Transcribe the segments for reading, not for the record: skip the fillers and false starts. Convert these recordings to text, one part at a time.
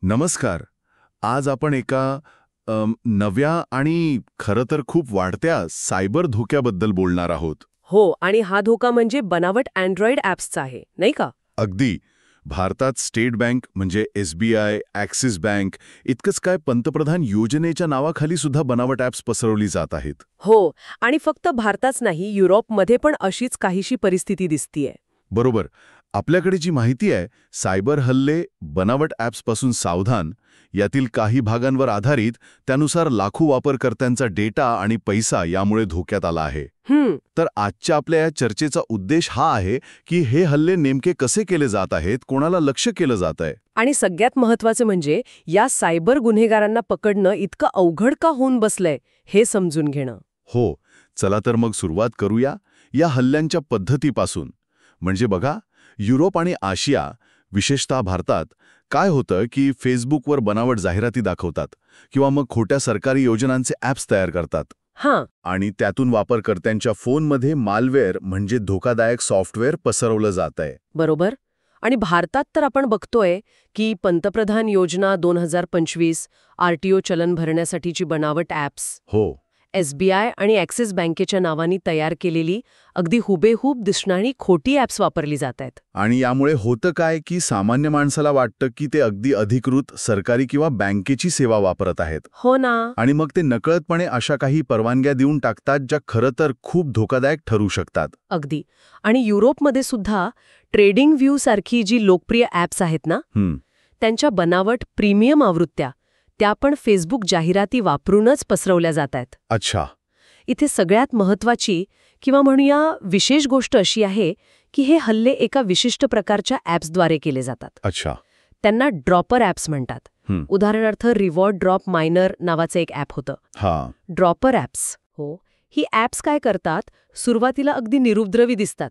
नमस्कार. आज आपण एका नव्या आणि खरं तर खूप वाढत्या सायबर धोक्याबद्दल बोलणार आहोत. हो, आणि हा धोका म्हणजे बनावट अँड्रॉइड ॲप्सचा आहे, नाही का? अगदी. भारतात स्टेट बँक म्हणजे SBI, ॲक्सिस बँक इतकंच काय पंतप्रधान योजनेच्या नावाखाली सुद्धा बनावट ॲप्स पसरवली जात आहेत. हो, आणि फक्त भारताच नाही, युरोपमध्ये पण अशीच काहीशी परिस्थिती दिसतीये. बरोबर. आपल्याकडे जी माहिती आहे, सायबर हल्ले, बनावट ॲप्सपासून सावधान, यातील काही भागांवर आधारित, त्यानुसार लाखो वापरकर्त्यांचा डेटा आणि पैसा यामुळे धोक्यात आला आहे. तर आजच्या आपल्या या चर्चेचा उद्देश हा आहे की हे हल्ले नेमके कसे केले जात आहेत, कोणाला लक्ष केलं जात आहे. आणि सगळ्यात महत्त्वाचं म्हणजे या सायबर गुन्हेगारांना पकडणं इतकं अवघड का होऊन बसलंय हे समजून घेणं. हो, चला तर मग सुरुवात करूया या हल्ल्यांच्या पद्धतीपासून. म्हणजे बघा, युरोप आणि आशिया, विशेषतः भारतात, काय होतं की फेसबुकवर बनावट जाहिराती दाखवतात किंवा मग खोट्या सरकारी योजनांचे ॲप्स तयार करतात. हां, आणि त्यातून वापरकर्त्यांच्या फोनमध्ये मालवेअर म्हणजे धोकादायक सॉफ्टवेअर पसरवलं जात आहे. बरोबर. आणि भारतात तर आपण बघतोय की पंतप्रधान योजना 2025, RTO चलन भरण्यासाठीची बनावट ॲप्स, हो, SBI आणि ॲक्सिस बँकेच्या नावानी तयार केलेली अगदी हुबेहूब दिसणारी खोटी ॲप्स वापरली जात आहेत. आणि यामुळे होतं काय की सामान्य माणसाला वाटतं की ते अगदी अधिकृत सरकारी किंवा बँकेची सेवा वापरत आहेत. हो ना. आणि मग ते नकळतपणे अशा काही परवानग्या देऊन टाकतात ज्या खरं तर खूप धोकादायक ठरू शकतात. अगदी. आणि युरोपमध्ये सुद्धा ट्रेडिंग व्ह्यू सारखी जी लोकप्रिय ॲप्स आहेत ना, त्यांच्या बनावट प्रीमियम आवृत्त्या त्या पण फेसबुक जाहिराती वापरूनच पसरवल्या जात आहेत. अच्छा. इथे सगळ्यात महत्त्वाची किंवा म्हणूया विशेष गोष्ट अशी आहे की हे हल्ले एका विशिष्ट प्रकारच्या ॲप्सद्वारे केले जातात. अच्छा. त्यांना ड्रॉपर ॲप्स म्हणतात. उदाहरणार्थ रिवॉर्ड ड्रॉप मायनर नावाचं एक ॲप होतं. हा. Dropper apps. हो, ही ॲप्स काय करतात, सुरुवातीला अगदी निरुपद्रवी दिसतात.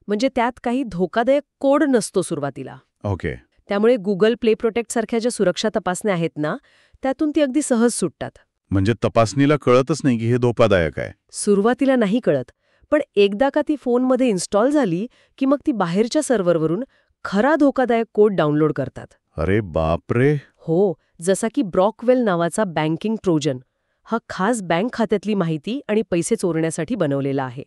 म्हणजे त्यात काही धोकादायक कोड नसतो सुरुवातीला. ओके. त्यामुळे गुगल प्ले प्रोटेक्ट सारख्या ज्या सुरक्षा तपासण्या आहेत ना, त्यातून ती अगदी सहज सुटतात. म्हणजे तपासणीला कळतच नाही की हे धोकादायक आहे. सुरुवातीला नाही कळत, पण एकदा का ती फोनमध्ये इन्स्टॉल झाली की मग ती बाहेरच्या सर्व्हरवरून खरा धोकादायक कोड डाउनलोड करतात. अरे बापरे. हो, जसा की ब्रॉकवेल नावाचा बँकिंग ट्रोजन. हा खास बँक खात्यातली माहिती आणि पैसे चोरण्यासाठी बनवलेला आहे.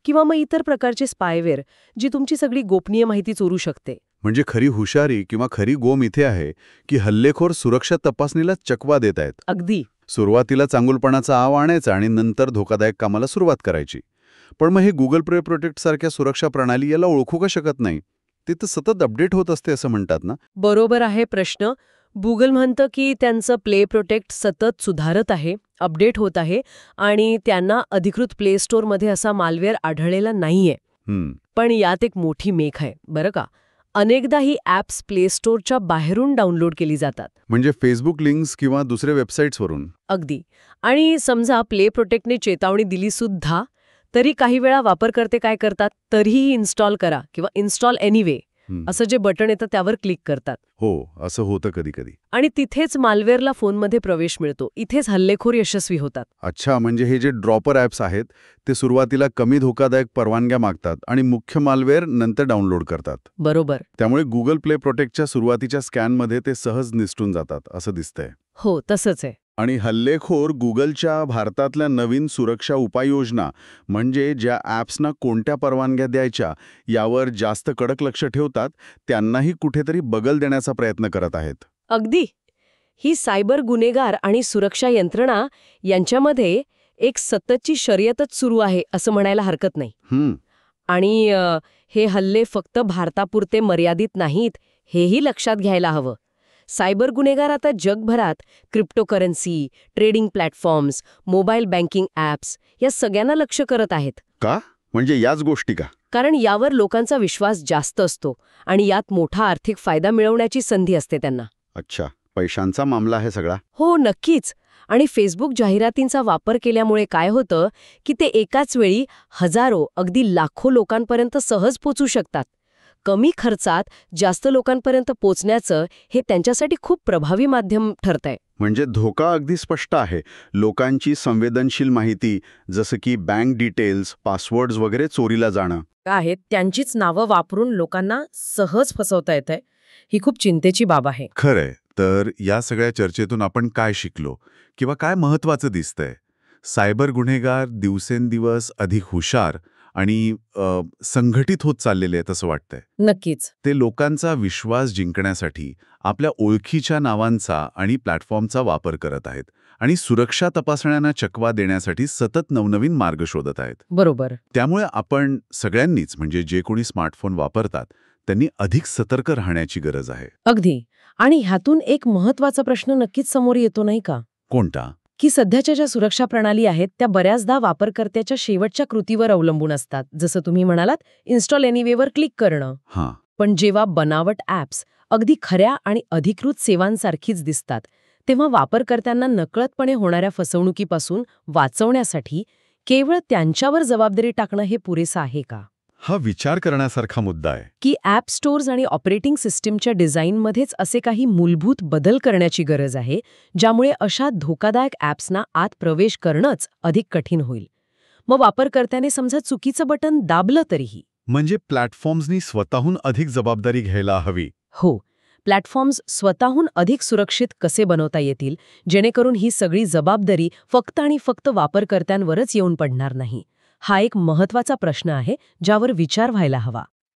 किंवा मग इतर प्रकारचे स्पायवेअर जी तुमची सगळी गोपनीय माहिती चोरू शकते. म्हणजे खरी हुशारी किंवा खरी गोम इथे आहे की हल्लेखोर सुरक्षा तपासणीला चकवा देत आहेत. अगदी. सुरुवातीला चांगुलपणाचा आव आणायचा आणि नंतर धोकादायक कामाला सुरुवात करायची. पण मग हे गुगल प्ले प्रोटेक्ट सारख्या सुरक्षा प्रणाली याला ओळखू का शकत नाही? ते तर सतत अपडेट होत असते असं म्हणतात ना. बरोबर आहे प्रश्न. गुगल म्हणतं की त्यांचं प्ले प्रोटेक्ट सतत सुधारत आहे, अपडेट होत आहे आणि त्यांना अधिकृत प्ले स्टोअरमध्ये असा मालवेअर आढळलेला नाहीये. पण यात एक मोठी मेख आहे बरं का. अनेकदा ही ॲप्स प्ले स्टोअरच्या बाहेरून डाउनलोड केली जातात. म्हणजे फेसबुक लिंक्स किंवा दुसऱ्या वेबसाईट्सवरून. अगदी. आणि समजा प्ले प्रोटेक्टने चेतावणी दिली सुद्धा तरी काही वेळा वापरकर्ते काय करतात, तरीही इन्स्टॉल करा किंवा इन्स्टॉल एनिवे असं जे बटन येतं त्यावर क्लिक करतात. हो, असं होतं कधी कधी. आणि तिथेच मालवेअरला फोनमध्ये प्रवेश मिळतो. इथेच हल्लेखोर यशस्वी होतात. अच्छा, म्हणजे हे जे ड्रॉपर ॲप्स आहेत ते सुरुवातीला कमी धोकादायक परवानग्या मागतात आणि मुख्य मालवेअर नंतर डाउनलोड करतात. बरोबर. त्यामुळे गुगल प्ले प्रोटेक्टच्या सुरुवातीच्या स्कॅनमध्ये ते सहज निसटून जातात असं दिसतंय. हो, तसंच आहे. आणि हल्लेखोर गुगलच्या भारतातल्या नवीन सुरक्षा उपाययोजना म्हणजे ज्या ॲप्सना कोणत्या परवानग्या द्यायच्या यावर जास्त कडक लक्ष ठेवतात, त्यांनाही कुठेतरी बगल देण्याचा प्रयत्न करत आहेत. अगदी. ही सायबर गुन्हेगार आणि सुरक्षा यंत्रणा यांच्यामध्ये एक सततची शर्यतच सुरू आहे असं म्हणायला हरकत नाही. आणि हे हल्ले फक्त भारतापुरते मर्यादित नाहीत, हेही लक्षात घ्यायला हवं. सायबर गुन्हेगार आता जगभरात cryptocurrency, trading platforms, mobile banking apps या सगळ्यांना लक्ष करत आहेत. का? म्हणजे याच गोष्टी का? कारण यावर लोकांचा विश्वास जास्त असतो आणि यात मोठा आर्थिक फायदा मिळवण्याची संधी असते त्यांना. अच्छा, पैशांचा मामला आहे सगळा. हो, नक्कीच. आणि फेसबुक जाहिरातींचा वापर केल्यामुळे काय होतं की ते एकाच वेळी हजारो, अगदी लाखो लोकांपर्यंत सहज पोचू शकतात. कमी खर्चात जास्त लोकांपर्यंत पोचण्याचं हे त्यांच्यासाठी खूप प्रभावी माध्यम ठरतंय. म्हणजे धोका अगदी स्पष्ट आहे. लोकांची संवेदनशील माहिती जसं की बँक डिटेल्स, पासवर्ड्स वगैरे चोरीला जाणं. आहेत त्यांचीच नावं वापरून लोकांना सहज फसवता येतंय. ही खूप चिंतेची बाब आहे. खरंय. तर या सगळ्या चर्चेतून आपण काय शिकलो किंवा काय महत्वाचं दिसतंय? सायबर गुन्हेगार दिवसेंदिवस अधिक हुशार आणि संघटित होत चाललेले आहेत असं वाटतंय. नक्कीच. ते लोकांचा विश्वास जिंकण्यासाठी आपल्या ओळखीच्या नावांचा आणि प्लॅटफॉर्मचा वापर करत आहेत आणि सुरक्षा तपासण्यांना चकवा देण्यासाठी सतत नवनवीन मार्ग शोधत आहेत. बरोबर. त्यामुळे आपण सगळ्यांनीच म्हणजे जे कोणी स्मार्टफोन वापरतात त्यांनी अधिक सतर्क राहण्याची गरज आहे. अगदी. आणि ह्यातून एक महत्वाचा प्रश्न नक्कीच समोर येतो नाही का, कोणता? की सध्याच्या ज्या सुरक्षा प्रणाली आहेत त्या बऱ्याचदा वापरकर्त्याच्या शेवटच्या कृतीवर अवलंबून असतात. जसं तुम्ही म्हणालात, इन्स्टॉल एनिवेवर क्लिक करणं. हां, पण जेव्हा बनावट ॲप्स अगदी खऱ्या आणि अधिकृत सेवांसारखीच दिसतात, तेव्हा वापरकर्त्यांना नकळतपणे होणाऱ्या फसवणुकीपासून वाचवण्यासाठी केवळ त्यांच्यावर जबाबदारी टाकणं हे पुरेसं आहे का? हा विचार करण्यासारखा मुद्दा आहे. की ॲप स्टोअर्स आणि ऑपरेटिंग सिस्टीमच्या डिझाईनमध्येच असे काही मूलभूत बदल करण्याची गरज आहे, ज्यामुळे अशा धोकादायक ॲप्सना आत प्रवेश करणंच अधिक कठीण होईल. मग वापरकर्त्याने समजा चुकीचं बटन दाबलं तरीही. म्हणजे प्लॅटफॉर्म्सनी स्वतःहून अधिक जबाबदारी घ्यायला हवी. हो, प्लॅटफॉर्म्स स्वतःहून अधिक सुरक्षित कसे बनवता येतील, जेणेकरून ही सगळी जबाबदारी फक्त आणि फक्त वापरकर्त्यांवरच येऊन पडणार नाही. हा एक महत्वाचा प्रश्न आहे, ज्यावर विचार व्हायला हवा.